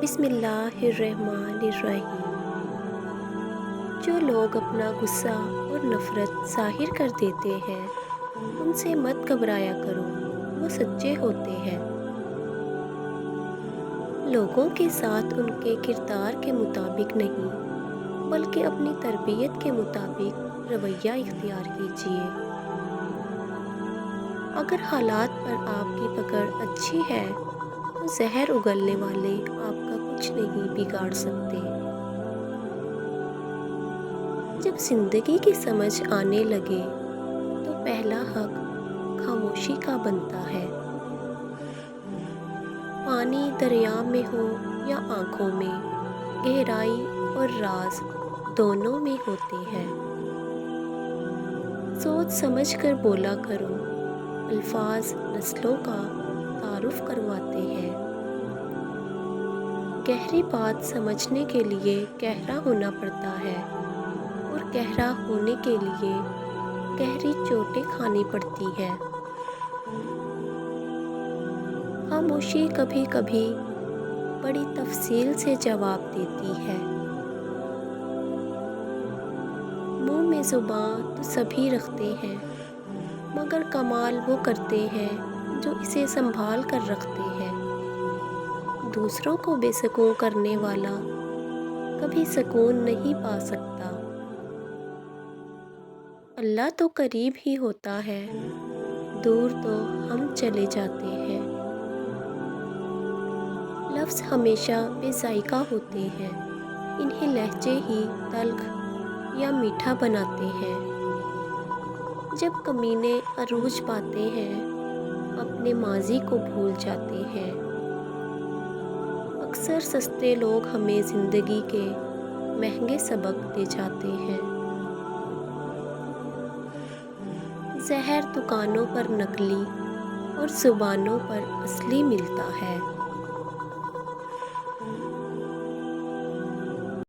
بسم اللہ الرحمن الرحیم۔ جو لوگ اپنا غصہ اور نفرت ظاہر کر دیتے ہیں ان سے مت گھبرایا کرو، وہ سچے ہوتے ہیں۔ لوگوں کے ساتھ ان کے کردار کے مطابق نہیں بلکہ اپنی تربیت کے مطابق رویہ اختیار کیجیے۔ اگر حالات پر آپ کی پکڑ اچھی ہے تو زہر اگلنے والے آپ کا کچھ نہیں بگاڑ سکتے۔ جب زندگی کی سمجھ آنے لگے تو پہلا حق خاموشی کا بنتا ہے۔ پانی دریا میں ہو یا آنکھوں میں، گہرائی اور راز دونوں میں ہوتے ہیں۔ سوچ سمجھ کر بولا کرو، الفاظ نسلوں کا تعارف کرواتے ہیں۔ گہری بات سمجھنے کے لیے گہرا ہونا پڑتا ہے اور گہرا ہونے کے لیے گہری چوٹیں کھانی پڑتی ہیں۔ خاموشی کبھی کبھی بڑی تفصیل سے جواب دیتی ہے۔ منہ میں زبان تو سبھی رکھتے ہیں مگر کمال وہ کرتے ہیں جو اسے سنبھال کر رکھتے ہیں۔ دوسروں کو بے سکون کرنے والا کبھی سکون نہیں پا سکتا۔ اللہ تو قریب ہی ہوتا ہے، دور تو ہم چلے جاتے ہیں۔ لفظ ہمیشہ بے ذائقہ ہوتے ہیں، انہیں لہجے ہی تلخ یا میٹھا بناتے ہیں۔ جب کمینے عروج پاتے ہیں اپنے ماضی کو بھول جاتے ہیں۔ اکثر سستے لوگ ہمیں زندگی کے مہنگے سبق دے جاتے ہیں۔ زہر دکانوں پر نقلی اور زبانوں پر اصلی ملتا ہے۔